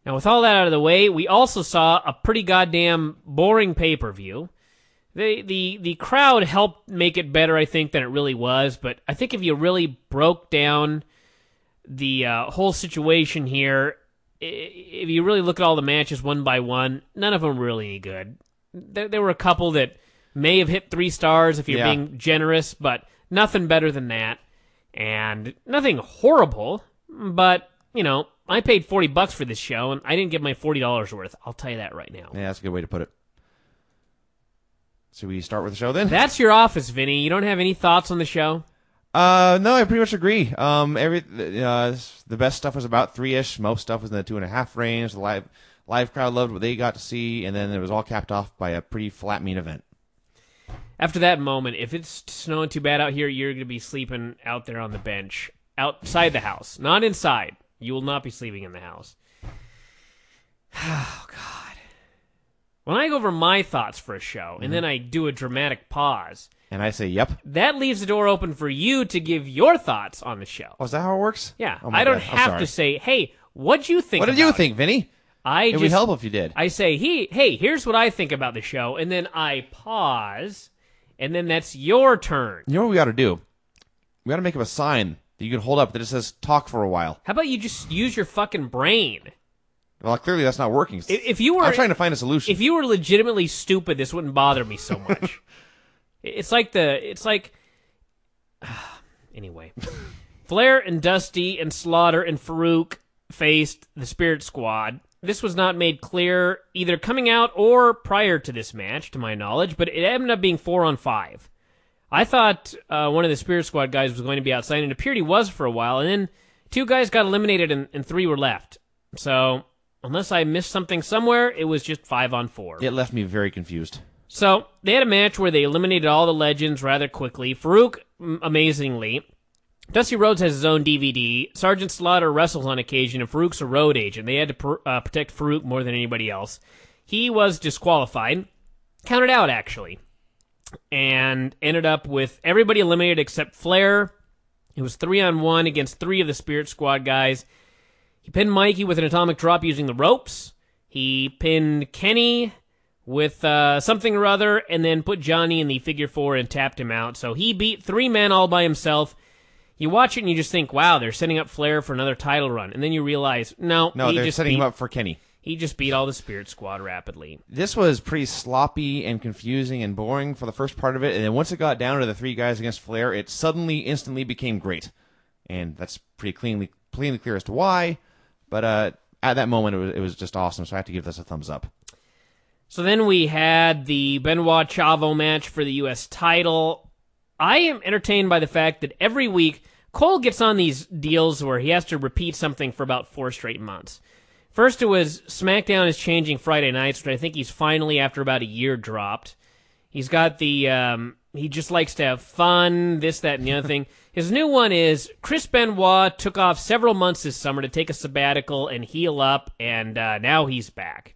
Now, with all that out of the way, we also saw a pretty goddamn boring pay-per-view. The crowd helped make it better, I think, than it really was, but I think if you really broke down the whole situation here, if you really look at all the matches one by one, none of them were really any good. There were a couple that may have hit 3 stars if you're being generous, but nothing better than that. And nothing horrible, but, I paid $40 for this show, and I didn't get my $40 worth. I'll tell you that right now. Yeah, that's a good way to put it. Should we start with the show then? That's your office, Vinny. You don't have any thoughts on the show? No, I pretty much agree. The best stuff was about 3-ish. Most stuff was in the 2.5 range. The live crowd loved what they got to see, and then it was all capped off by a pretty flat main event. After that moment, if it's snowing too bad out here, you're going to be sleeping out there on the bench, outside the house, not inside. You will not be sleeping in the house. Oh, God. When I go over my thoughts for a show, and then I do a dramatic pause, and I say, yep, that leaves the door open for you to give your thoughts on the show. Oh, is that how it works? Yeah. Oh I don't have to say, hey, what'd you think What did you think, Vinny? It would help if you did. I say, hey, here's what I think about the show, and then I pause, and then that's your turn. You know what we got to do? We got to make up a sign that you can hold up that just says talk for a while. How about you just use your fucking brain? Well, clearly that's not working. If you were, I'm trying to find a solution. If you were legitimately stupid, this wouldn't bother me so much. Anyway. Flair and Dusty and Slaughter and Farouk faced the Spirit Squad. This was not made clear either coming out or prior to this match, to my knowledge, but it ended up being 4-on-5. I thought one of the Spirit Squad guys was going to be outside, and it appeared he was for a while, and then 2 guys got eliminated and 3 were left. So, unless I missed something somewhere, it was just 5-on-4. It left me very confused. So, they had a match where they eliminated all the legends rather quickly. Farouk, amazingly. Dusty Rhodes has his own DVD. Sergeant Slaughter wrestles on occasion, and Farouk's a road agent. They had to protect Farouk more than anybody else. He was disqualified. Counted out, actually. And ended up with everybody eliminated except Flair. It was 3-on-1 against 3 of the Spirit Squad guys. He pinned Mikey with an atomic drop using the ropes. He pinned Kenny with something or other, and then put Johnny in the figure 4 and tapped him out. So he beat 3 men all by himself. You watch it and you just think, wow, they're setting up Flair for another title run. And then you realize, no, they're setting him up for Kenny. He just beat all the Spirit Squad rapidly. This was pretty sloppy and confusing and boring for the first part of it, and then once it got down to the 3 guys against Flair, it suddenly, instantly became great. And that's pretty cleanly clear as to why, but at that moment it was just awesome, so I have to give this a thumbs up. So then we had the Benoit Chavo match for the U.S. title. I am entertained by the fact that every week Cole gets on these deals where he has to repeat something for about 4 straight months. First it was SmackDown is changing Friday nights, which I think he's finally, after about a year, dropped. He's got the, he just likes to have fun, this, that, and the other thing. His new one is Chris Benoit took off several months this summer to take a sabbatical and heal up, and now he's back.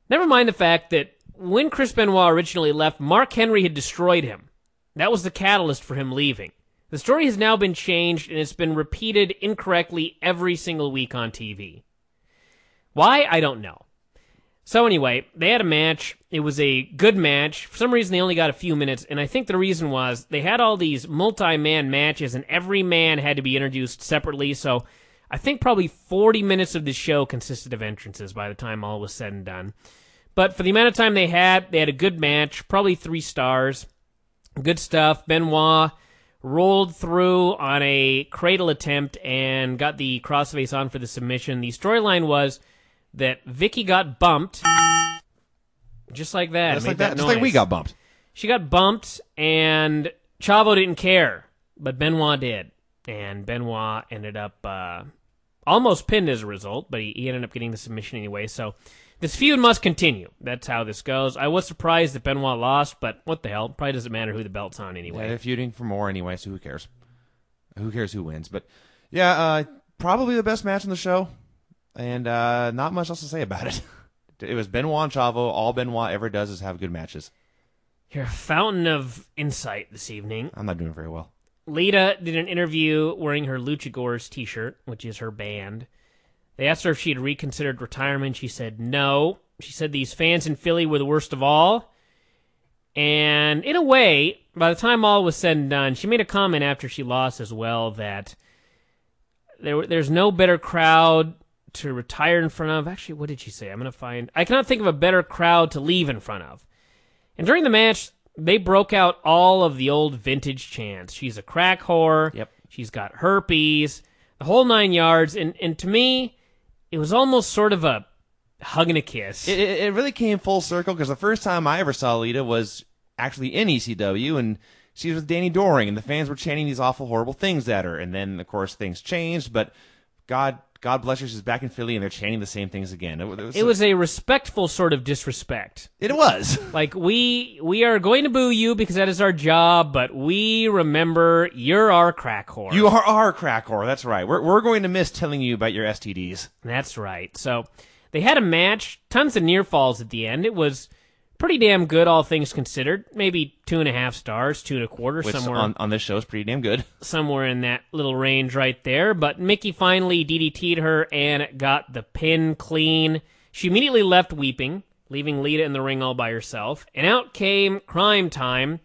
Never mind the fact that when Chris Benoit originally left, Mark Henry had destroyed him. That was the catalyst for him leaving. The story has now been changed, and it's been repeated incorrectly every single week on TV. Why? I don't know. So anyway, they had a match. It was a good match. For some reason, they only got a few minutes, and I think the reason was they had all these multi-man matches, and every man had to be introduced separately, so I think probably 40 minutes of the show consisted of entrances by the time all was said and done. But for the amount of time they had a good match, probably 3 stars. Good stuff. Benoit rolled through on a cradle attempt and got the crossface on for the submission. The storyline was that Vicky got bumped, just like that. Just like that. Just like we got bumped. She got bumped, and Chavo didn't care, but Benoit did. And Benoit ended up almost pinned as a result, but he ended up getting the submission anyway. So this feud must continue. That's how this goes. I was surprised that Benoit lost, but what the hell? Probably doesn't matter who the belt's on anyway. Yeah, they're feuding for more anyway, so who cares? Who cares who wins? But yeah, probably the best match on the show. And not much else to say about it. It was Benoit and Chavo. All Benoit ever does is have good matches. You're a fountain of insight this evening. I'm not doing very well. Lita did an interview wearing her Luchagors t-shirt, which is her band. They asked her if she had reconsidered retirement. She said no. She said these fans in Philly were the worst of all. And in a way, by the time all was said and done, she made a comment after she lost as well that there's no better crowd to retire in front of. Actually, what did she say? I cannot think of a better crowd to leave in front of. And during the match, they broke out all of the old vintage chants. She's a crack whore. Yep. She's got herpes. The whole 9 yards. And to me, it was almost sort of a hug and a kiss. It really came full circle because the first time I ever saw Lita was actually in ECW, and she was with Danny Doring, and the fans were chanting these awful, horrible things at her. And then, of course, things changed, but God bless her, she's back in Philly, and they're chanting the same things again. It was a respectful sort of disrespect. It was. Like, we are going to boo you because that is our job, but we remember you're our crack whore. You are our crack whore, that's right. We're going to miss telling you about your STDs. That's right. So, they had a match, tons of near falls at the end. It was pretty damn good, all things considered. Maybe 2.5 stars, 2.25, which somewhere on this show is pretty damn good. Somewhere in that little range right there. But Mickey finally DDT'd her and got the pin clean. She immediately left weeping, leaving Lita in the ring all by herself. And out came Crime Time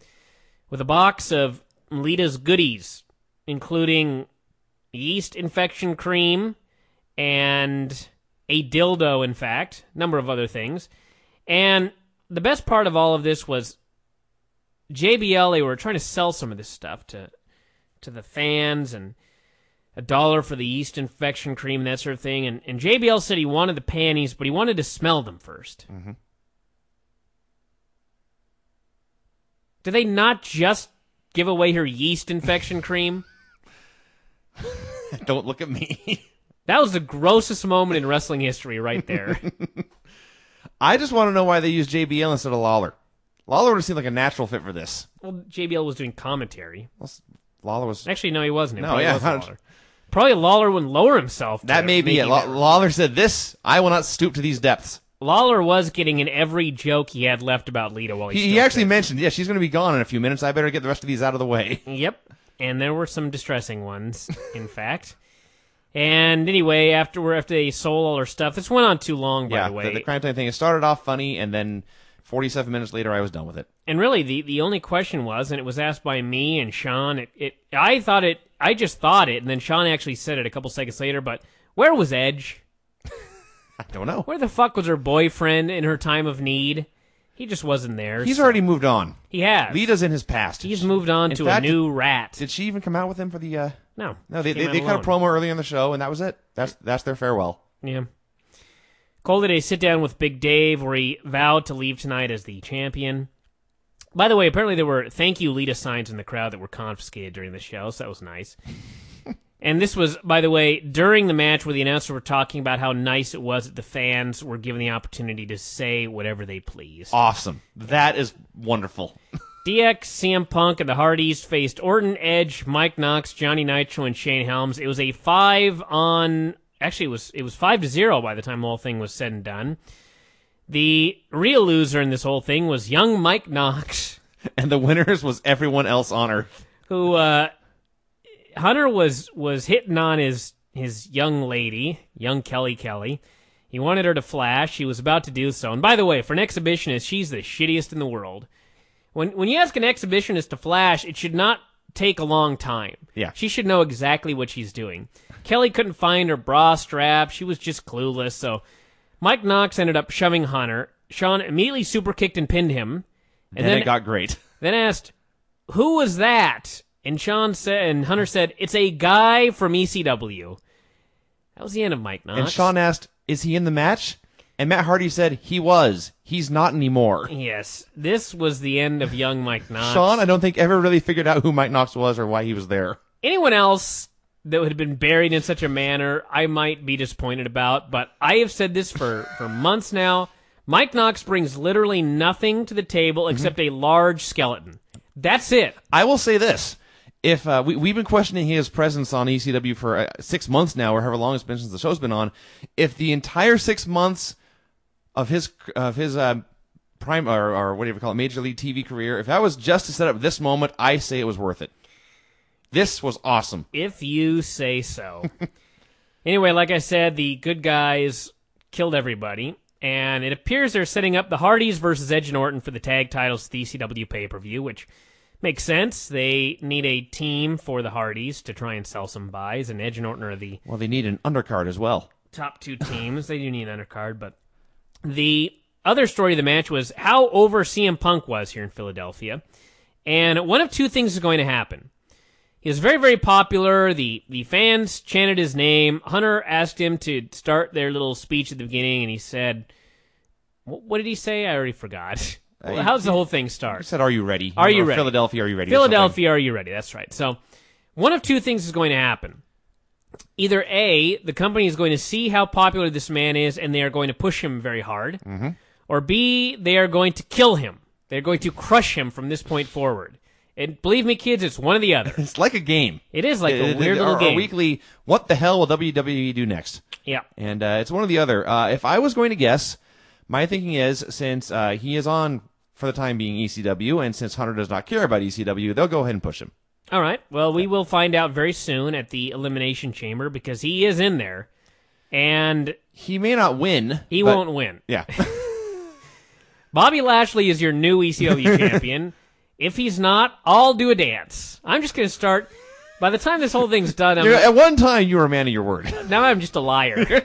with a box of Lita's goodies, including yeast infection cream and a dildo, in fact, a number of other things. And the best part of all of this was JBL, they were trying to sell some of this stuff to the fans, and $1 for the yeast infection cream and that sort of thing. And JBL said he wanted the panties, but he wanted to smell them first. Mm-hmm. Did they not just give away her yeast infection cream? Don't look at me. That was the grossest moment in wrestling history right there. I just want to know why they used JBL instead of Lawler. Lawler would have seemed like a natural fit for this. Well, JBL was doing commentary. Well, Lawler was... Actually, no, he wasn't. No, yeah. Lawler. Probably Lawler wouldn't lower himself. That may be it. Lawler said, "This, I will not stoop to these depths." Lawler was getting in every joke he had left about Lita while he actually mentioned, yeah, she's going to be gone in a few minutes. I better get the rest of these out of the way. Yep. And there were some distressing ones, in fact. And anyway, after they sold all her stuff, this went on too long, by the way. The Crime Time thing, it started off funny, and then 47 minutes later, I was done with it. And really, the only question was, and it was asked by me and Sean, I just thought it, and then Sean actually said it a couple seconds later, but where was Edge? I don't know. Where the fuck was her boyfriend in her time of need? He just wasn't there. He's already moved on. He has. Lita's in his past. He's moved on to a new rat. Did she even come out with him for the... No. No, they cut a promo early in the show, and that was it. That's their farewell. Yeah. Cole did a sit-down with Big Dave where he vowed to leave tonight as the champion. By the way, apparently there were thank you Lita signs in the crowd that were confiscated during the show, so that was nice. And this was, by the way, during the match where the announcers were talking about how nice it was that the fans were given the opportunity to say whatever they pleased. Awesome. That is wonderful. DX, CM Punk, and the Hardys faced Orton, Edge, Mike Knox, Johnny Nitro, and Shane Helms. It was a 5-on... Actually, it was 5-0 by the time the whole thing was said and done. The real loser in this whole thing was young Mike Knox. And the winners was everyone else on Earth. Who, Hunter was hitting on his young lady, young Kelly. He wanted her to flash. He was about to do so. And by the way, for an exhibitionist, she's the shittiest in the world. When you ask an exhibitionist to flash, it should not take a long time. Yeah. She should know exactly what she's doing. Kelly couldn't find her bra strap. She was just clueless. So Mike Knox ended up shoving Hunter. Sean immediately super kicked and pinned him. And then it got great. Then asked, "Who was that?" And Hunter said, "It's a guy from ECW." That was the end of Mike Knox. And Sean asked, "Is he in the match?" And Matt Hardy said, "He was. He's not anymore." Yes, this was the end of young Mike Knox. Sean, I don't think, ever really figured out who Mike Knox was or why he was there. Anyone else that would have been buried in such a manner, I might be disappointed about, but I have said this for months now. Mike Knox brings literally nothing to the table except a large skeleton. That's it. I will say this. If we've been questioning his presence on ECW for 6 months now, or however long it's been since the show's been on, if the entire 6 months of his prime or whatever you call it, Major League TV career, if that was just to set up this moment, I say it was worth it. This was awesome. If you say so. Anyway, like I said, the good guys killed everybody, and it appears they're setting up the Hardys versus Edge and Orton for the tag titles at the ECW pay-per-view, which makes sense. They need a team for the Hardys to try and sell some buys, and Edge and Orton are the Well, they need an undercard as well. top two teams. They do need an undercard, but the other story of the match was how over CM Punk was here in Philadelphia, and one of two things is going to happen. He was very, very popular. The fans chanted his name. Hunter asked him to start their little speech at the beginning, and he said, what did he say? I already forgot. How does the whole thing start? He said, "Are you ready? Are you ready? Philadelphia, are you ready?" Philadelphia, are you ready? That's right. So one of two things is going to happen. Either A, the company is going to see how popular this man is, and they are going to push him very hard. Mm-hmm. Or B, they are going to kill him. They're going to crush him from this point forward. And believe me, kids, it's one or the other. It's like a game. It is like a weird little game. Our weekly, what the hell will WWE do next? Yeah. And it's one or the other. If I was going to guess, my thinking is, since he is on, for the time being, ECW, and since Hunter does not care about ECW, they'll go ahead and push him. All right. Well, we will find out very soon at the Elimination Chamber, because he is in there. And he may not win. He won't win. Yeah. Bobby Lashley is your new ECW champion. If he's not, I'll do a dance. I'm just going to start. By the time this whole thing's done, at one time you were a man of your word. Now I'm just a liar.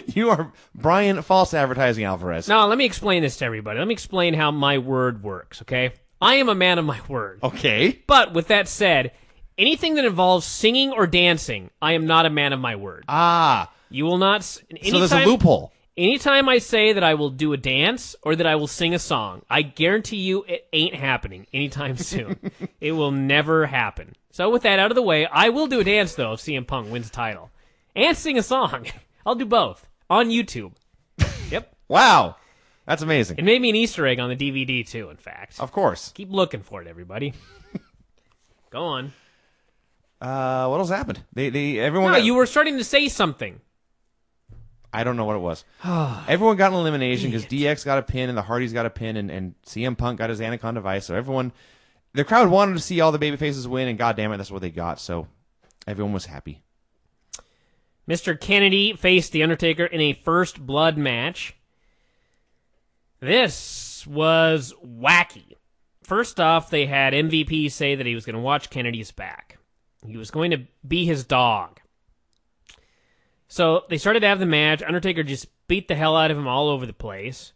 You are Brian False Advertising Alvarez. Now, let me explain this to everybody. Let me explain how my word works, okay? I am a man of my word. Okay. But with that said, anything that involves singing or dancing, I am not a man of my word. Ah. You will not... So there's a loophole. Anytime I say that I will do a dance or that I will sing a song, I guarantee you it ain't happening anytime soon. It will never happen. So with that out of the way, I will do a dance, though, if CM Punk wins the title. And sing a song. I'll do both. On YouTube. Yep. Wow. That's amazing. It made me an Easter egg on the DVD, too, in fact. Of course. Keep looking for it, everybody. Go on. What else happened? Everyone. No, you were starting to say something. I don't know what it was. Everyone got an elimination because DX got a pin and the Hardys got a pin and CM Punk got his Anaconda Vice. So everyone, the crowd wanted to see all the babyfaces win, and goddamn it, that's what they got. So everyone was happy. Mr. Kennedy faced The Undertaker in a first blood match. This was wacky. First off, they had MVP say that he was going to watch Kennedy's back. He was going to be his dog. So they started to have the match. Undertaker just beat the hell out of him all over the place.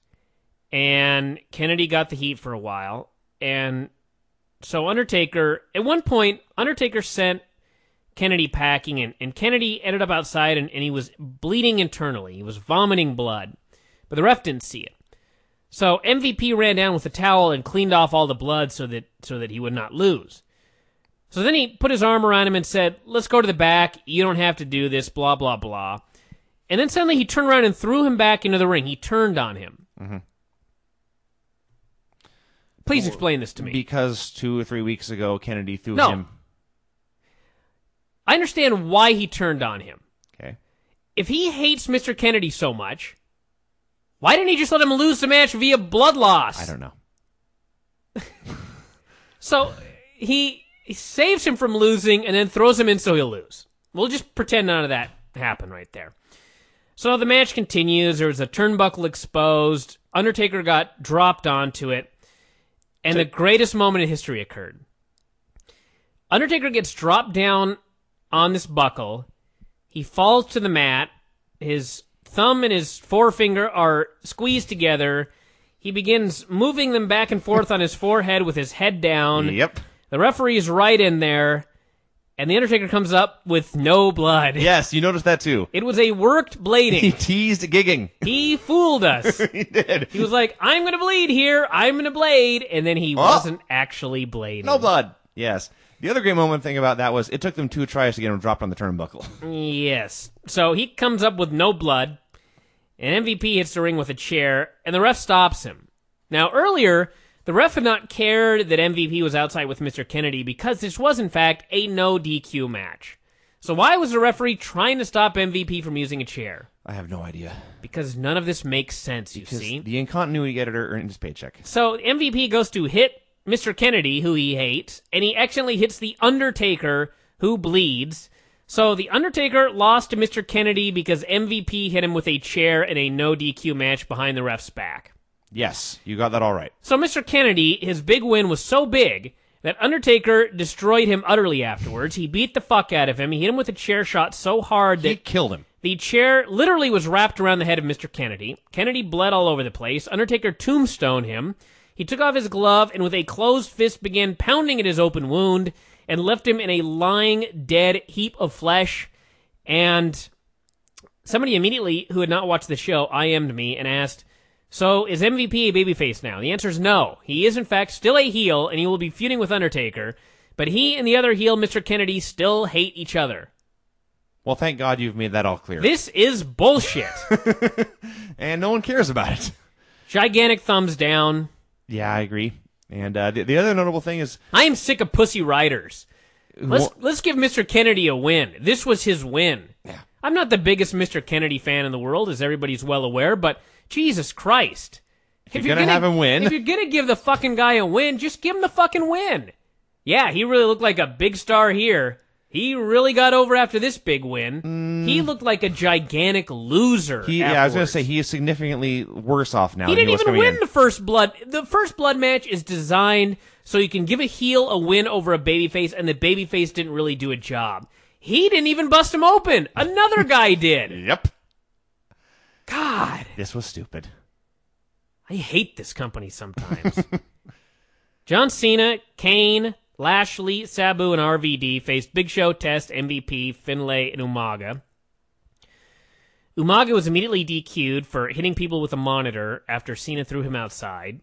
And Kennedy got the heat for a while. And so Undertaker, at one point, Undertaker sent Kennedy packing, and Kennedy ended up outside, and he was bleeding internally. He was vomiting blood. But the ref didn't see it. So MVP ran down with a towel and cleaned off all the blood so that he would not lose. So then he put his arm around him and said, "Let's go to the back. You don't have to do this, blah, blah, blah." And then suddenly he turned around and threw him back into the ring. He turned on him. Mm-hmm. Please explain this to me. Because 2 or 3 weeks ago, Kennedy threw him. I understand why he turned on him. Okay. If he hates Mr. Kennedy so much, why didn't he just let him lose the match via blood loss? I don't know. So he saves him from losing and then throws him in so he'll lose. We'll just pretend none of that happened right there. So the match continues. There was a turnbuckle exposed. Undertaker got dropped onto it. And the greatest moment in history occurred. Undertaker gets dropped down on this buckle. He falls to the mat. His thumb and his forefinger are squeezed together. He begins moving them back and forth on his forehead with his head down. Yep. The referee's right in there, and The Undertaker comes up with no blood. Yes, you noticed that too. It was a worked blading. He teased gigging. He fooled us. He did. He was like, "I'm going to bleed here. I'm going to blade." And then he wasn't actually blading. No blood. Yes. The other great moment thing about that was it took them 2 tries to get him dropped on the turnbuckle. Yes. So he comes up with no blood, and MVP hits the ring with a chair, and the ref stops him. Now, earlier, the ref had not cared that MVP was outside with Mr. Kennedy because this was, in fact, a no DQ match. So why was the referee trying to stop MVP from using a chair? I have no idea. Because none of this makes sense, you see. The incontinuity editor earned his paycheck. So MVP goes to hit Mr. Kennedy, who he hates, and he accidentally hits The Undertaker, who bleeds. So The Undertaker lost to Mr. Kennedy because MVP hit him with a chair in a no DQ match behind the ref's back. Yes, you got that all right. So Mr. Kennedy, his big win was so big that Undertaker destroyed him utterly afterwards. He beat the fuck out of him. He hit him with a chair shot so hard that he killed him. The chair literally was wrapped around the head of Mr. Kennedy. Kennedy bled all over the place. Undertaker tombstoned him. He took off his glove and with a closed fist began pounding at his open wound and left him in a lying, dead heap of flesh. And somebody immediately, who had not watched the show, IM'd me and asked, so is MVP a babyface now? The answer is no. He is in fact still a heel and he will be feuding with Undertaker, but he and the other heel, Mr. Kennedy, still hate each other. Well, thank God you've made that all clear. This is bullshit. And no one cares about it. Gigantic thumbs down. Yeah, I agree. And the other notable thing is, I am sick of pussy riders. Let's give Mr. Kennedy a win. This was his win. Yeah. I'm not the biggest Mr. Kennedy fan in the world, as everybody's well aware, but Jesus Christ. If you're gonna have him win. If you're gonna give the fucking guy a win, just give him the fucking win. Yeah, he really looked like a big star here. He really got over after this big win. He looked like a gigantic loser. I was going to say, he is significantly worse off now. He didn't even win the First Blood. The First Blood match is designed so you can give a heel a win over a babyface, and the babyface didn't really do a job. He didn't even bust him open. Another guy did. Yep. God. This was stupid. I hate this company sometimes. John Cena, Kane, Lashley, Sabu, and RVD faced Big Show, Test, MVP, Finlay, and Umaga. Umaga was immediately DQ'd for hitting people with a monitor after Cena threw him outside.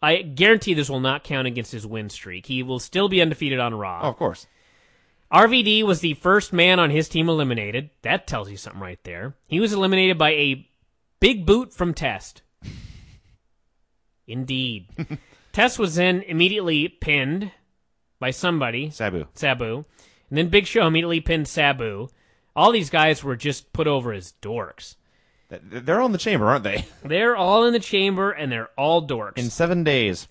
I guarantee this will not count against his win streak. He will still be undefeated on Raw. Oh, of course. RVD was the first man on his team eliminated. That tells you something right there. He was eliminated by a big boot from Test. Indeed. Test was then immediately pinned by somebody. Sabu. And then Big Show immediately pinned Sabu. All these guys were just put over as dorks. They're all in the chamber, aren't they? They're all in the chamber, and they're all dorks. In 7 days.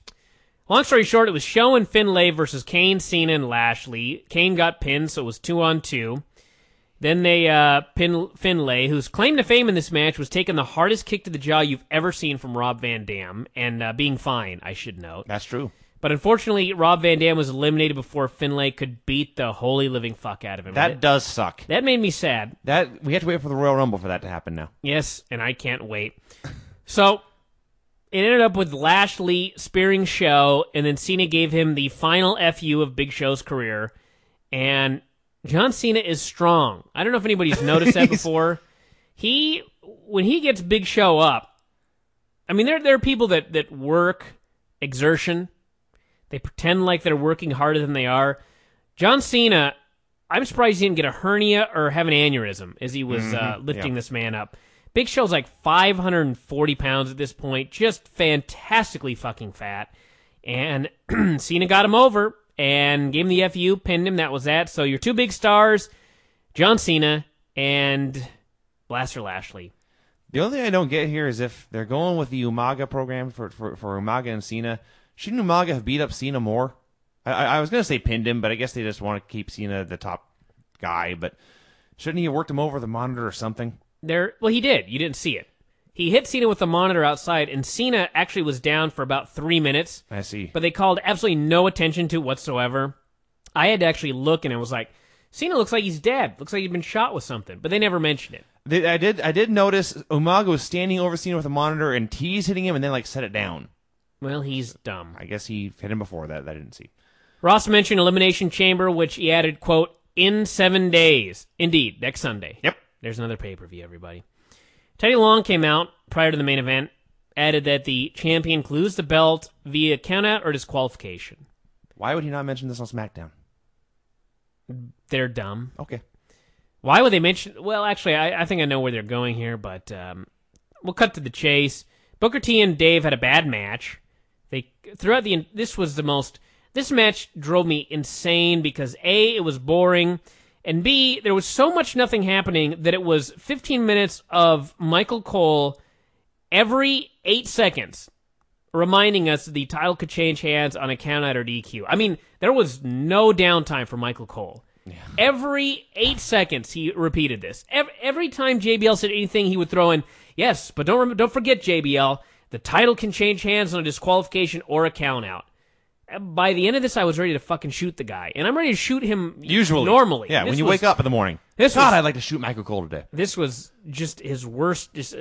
Long story short, it was Show and Finlay versus Kane, Cena, and Lashley. Kane got pinned, so it was 2-on-2. Then they pinned Finlay, whose claim to fame in this match was taking the hardest kick to the jaw you've ever seen from Rob Van Dam, and being fine, I should note. That's true. But unfortunately, Rob Van Dam was eliminated before Finlay could beat the holy living fuck out of him. That does suck. That made me sad. We have to wait for the Royal Rumble for that to happen now. Yes, and I can't wait. So, it ended up with Lashley spearing Show, and then Cena gave him the final FU of Big Show's career. And John Cena is strong. I don't know if anybody's noticed that before. When he gets Big Show up, I mean, there are people that work exertion. They pretend like they're working harder than they are. John Cena, I'm surprised he didn't get a hernia or have an aneurysm as he was lifting this man up. Big Show's like 540 pounds at this point, just fantastically fucking fat. And Cena got him over and gave him the FU, pinned him, that was that. So your two big stars, John Cena and Blaster Lashley. The only thing I don't get here is if they're going with the Umaga program for Umaga and Cena, shouldn't Umaga have beat up Cena more? I was going to say pinned him, but I guess they just want to keep Cena the top guy. But shouldn't he have worked him over the monitor or something? Well, he did. You didn't see it. He hit Cena with the monitor outside, and Cena actually was down for about 3 minutes. I see. But they called absolutely no attention to it whatsoever. I had to actually look, and it was like, Cena looks like he's dead. Looks like he'd been shot with something. But they never mentioned it. I did notice Umaga was standing over Cena with a monitor, and T's hitting him, and then set it down. Well, he's dumb. I guess he hit him before that. I didn't see. Ross mentioned Elimination Chamber, which he added, quote, in 7 days. Indeed, next Sunday. Yep. There's another pay-per-view, everybody. Teddy Long came out prior to the main event, added that the champion could lose the belt via countout or disqualification. Why would he not mention this on SmackDown? They're dumb. Okay. Why would they mention... Well, actually, I think I know where they're going here, but we'll cut to the chase. Booker T and Dave had a bad match. This match drove me insane because A, it was boring, and B, there was so much nothing happening that it was 15 minutes of Michael Cole every 8 seconds reminding us that the title could change hands on a countout or DQ. I mean, there was no downtime for Michael Cole. Every 8 seconds, he repeated this. Every time JBL said anything, he would throw in, yes, but don't forget, JBL, the title can change hands on a disqualification or a countout. By the end of this, I was ready to fucking shoot the guy. And I'm ready to shoot him usually. Normally. Yeah, when you wake up in the morning. I'd like to shoot Michael Cole today. This was just his worst, his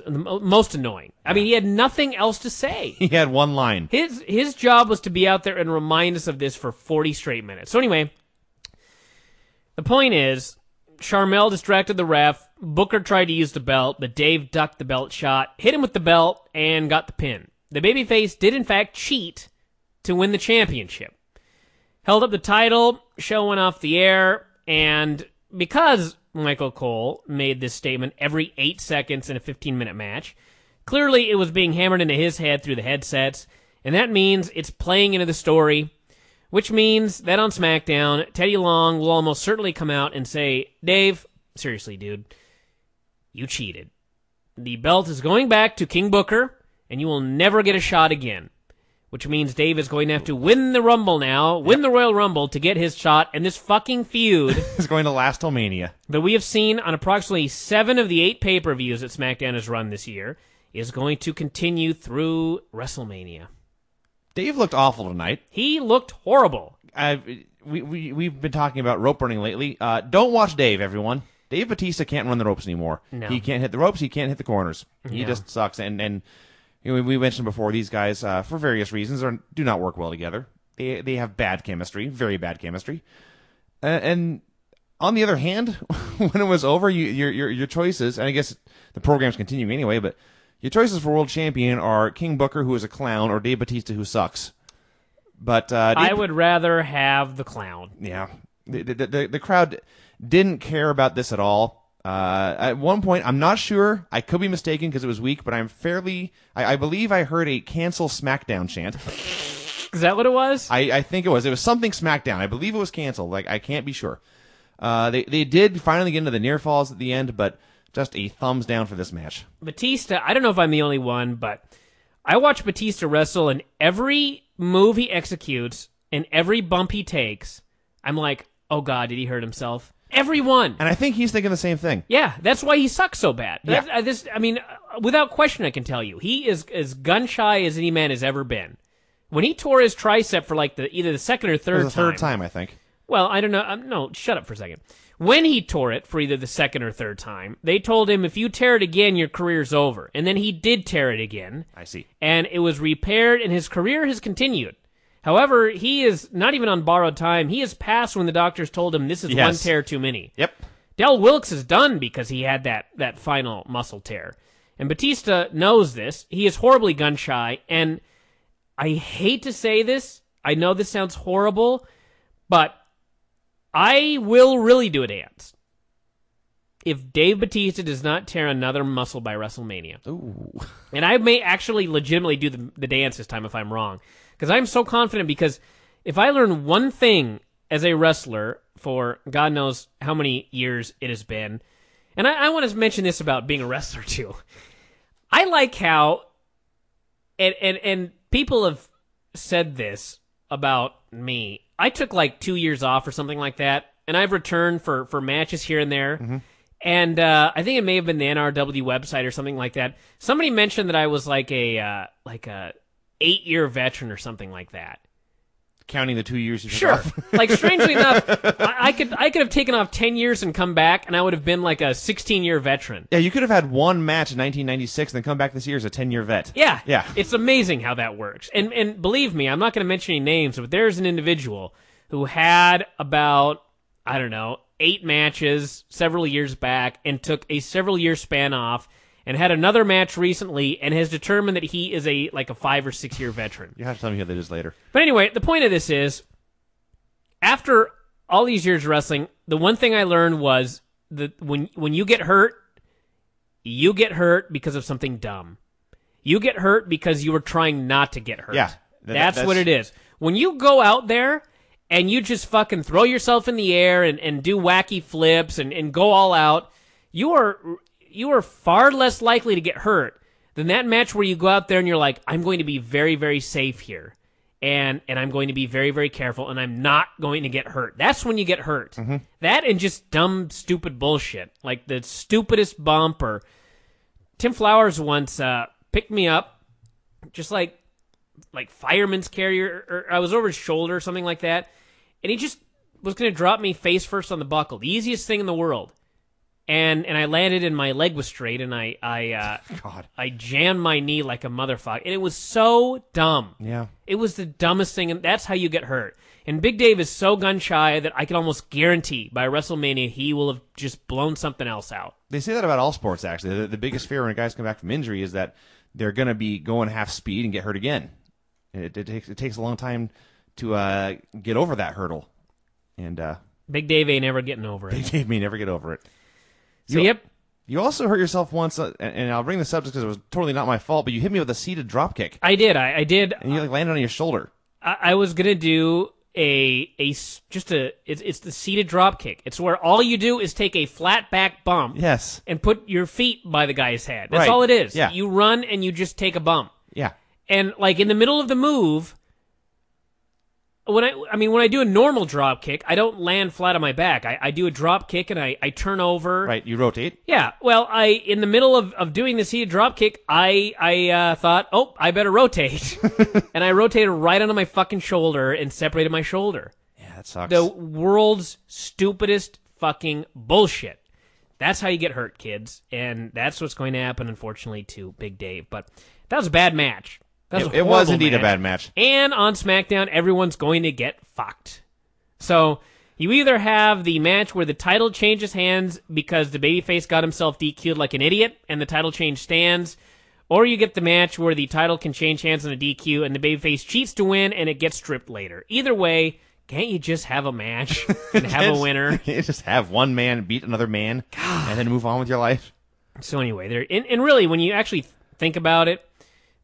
most annoying. I mean, he had nothing else to say. He had one line. His job was to be out there and remind us of this for 40 straight minutes. So anyway, the point is, Sharmell distracted the ref. Booker tried to use the belt, but Dave ducked the belt shot, hit him with the belt, and got the pin. The babyface did in fact cheat to win the championship. Held up the title, show went off the air, and because Michael Cole made this statement every 8 seconds in a 15-minute match, clearly it was being hammered into his head through the headsets, and that means it's playing into the story, which means that on SmackDown, Teddy Long will almost certainly come out and say, Dave, seriously, dude, you cheated. The belt is going back to King Booker, and you will never get a shot again. Which means Dave is going to have to win the Rumble now, win the Royal Rumble to get his shot, and this fucking feud is going to last till Mania. That we have seen on approximately 7 of the 8 pay-per-views that SmackDown has run this year is going to continue through WrestleMania. Dave looked awful tonight. He looked horrible. We've been talking about rope burning lately. Don't watch Dave, everyone. Dave Bautista can't run the ropes anymore. No. He can't hit the ropes. He can't hit the corners. He just sucks. And you know, we mentioned before, these guys, for various reasons, do not work well together. They have bad chemistry, very bad chemistry. And on the other hand, when it was over, your choices, and I guess the program's continuing anyway, but your choices for world champion are King Booker, who is a clown, or Dave Bautista, who sucks. But I would rather have the clown. Yeah, the crowd didn't care about this at all. At one point, I'm not sure, I could be mistaken because it was weak, but I believe I heard a cancel SmackDown chant. Is that what it was? I think it was. It was something SmackDown. I believe it was canceled. Like, I can't be sure. They did finally get into the near falls at the end, but just a thumbs down for this match. Batista, I don't know if I'm the only one, but I watch Batista wrestle, and every move he executes and every bump he takes, I'm like, oh God, did he hurt himself? Everyone. And I think he's thinking the same thing. Yeah, that's why he sucks so bad. Yeah. Without question, I can tell you, he is as gun-shy as any man has ever been. When he tore his tricep for like either the second or third time. The third time, I think. Well, I don't know. No, shut up for a second. When he tore it for either the second or third time, they told him, if you tear it again, your career's over. And then he did tear it again. I see. And it was repaired, and his career has continued. However, he is not even on borrowed time. He is past when the doctors told him this is one tear too many. Yep. Del Wilkes is done because he had that final muscle tear. And Batista knows this. He is horribly gun-shy, and I hate to say this. I know this sounds horrible, but I will really do a dance if Dave Bautista does not tear another muscle by WrestleMania. Ooh. And I may actually legitimately do the dance this time if I'm wrong. Because I'm so confident, because if I learn one thing as a wrestler for God knows how many years it has been, and I want to mention this about being a wrestler too. I like how, and people have said this about me. I took like 2 years off or something like that, and I've returned for matches here and there. Mm-hmm. And I think it may have been the NRW website or something like that. Somebody mentioned that I was like a 8-year veteran or something like that. Counting the 2 years you took Sure. off. Like, strangely enough, I could have taken off 10 years and come back, and I would have been like a 16-year veteran. Yeah, you could have had one match in 1996 and then come back this year as a 10-year vet. Yeah. Yeah. It's amazing how that works. And believe me, I'm not going to mention any names, but there's an individual who had about, I don't know, 8 matches several years back and took a several-year span off and had another match recently and has determined that he is a 5 or 6 year veteran. You have to tell me who that is later. But anyway, the point of this is, after all these years of wrestling, the one thing I learned was that when you get hurt because of something dumb. You get hurt because you were trying not to get hurt. Yeah. That's what it is. When you go out there and you just fucking throw yourself in the air and do wacky flips and go all out, you are far less likely to get hurt than that match where you go out there and you're like, I'm going to be very, very safe here. and I'm going to be very, very careful, and I'm not going to get hurt. That's when you get hurt. That and just dumb, stupid bullshit, like the stupidest bump. Or Tim Flowers once picked me up, just like fireman's carrier, or I was over his shoulder or something like that, and he just was going to drop me face first on the buckle, the easiest thing in the world. And I landed and my leg was straight, and I jammed my knee like a motherfucker. And it was so dumb. Yeah. It was the dumbest thing, and that's how you get hurt. And Big Dave is so gun-shy that I can almost guarantee by WrestleMania he will have just blown something else out. They say that about all sports, actually. The biggest fear when guys come back from injury is that they're going to be going half speed and get hurt again. It takes a long time to get over that hurdle. And Big Dave ain't ever getting over it. Big Dave may never get over it. So, yep. You also hurt yourself once, and I'll bring this up just because it was totally not my fault, but you hit me with a seated drop kick. I did. I did. And you landed on your shoulder. I was going to do it's the seated drop kick. It's where all you do is take a flat back bump. Yes. And put your feet by the guy's head. That's right. all it is. Yeah. You run and you just take a bump. Yeah. And like in the middle of the move, when I do a normal drop kick, I don't land flat on my back. I do a drop kick and I turn over. Right, you rotate. Yeah. Well, in the middle of doing this heated drop kick, I thought, oh, I better rotate. And I rotated right onto my fucking shoulder and separated my shoulder. Yeah, that sucks. The world's stupidest fucking bullshit. That's how you get hurt, kids. And that's what's going to happen, unfortunately, to Big Dave. But that was a bad match. It was indeed a bad match. And on SmackDown, everyone's going to get fucked. So you either have the match where the title changes hands because the babyface got himself DQ'd like an idiot and the title change stands, or you get the match where the title can change hands on a DQ and the babyface cheats to win and it gets stripped later. Either way, can't you just have a match and have a winner? Can't you just have one man beat another man and then move on with your life? So anyway, and really, when you actually think about it,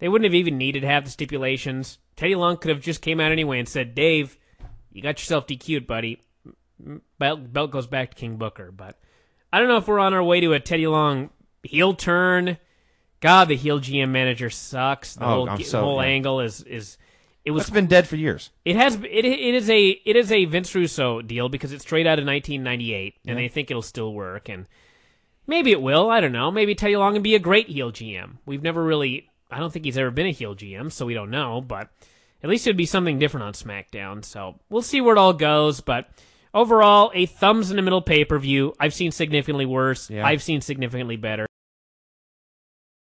they wouldn't have even needed to have the stipulations. Teddy Long could have just came out anyway and said, Dave, you got yourself DQ'd, buddy. Belt goes back to King Booker. But I don't know if we're on our way to a Teddy Long heel turn. God, the heel GM manager sucks. The whole angle is it was. It's been dead for years. It is a Vince Russo deal because it's straight out of 1998, and they think it'll still work. And maybe it will. I don't know. Maybe Teddy Long can be a great heel GM. We've never really. I don't think he's ever been a heel GM, so we don't know, but at least it would be something different on SmackDown, so we'll see where it all goes, but overall, a thumbs in the middle pay-per-view. I've seen significantly worse. Yeah. I've seen significantly better.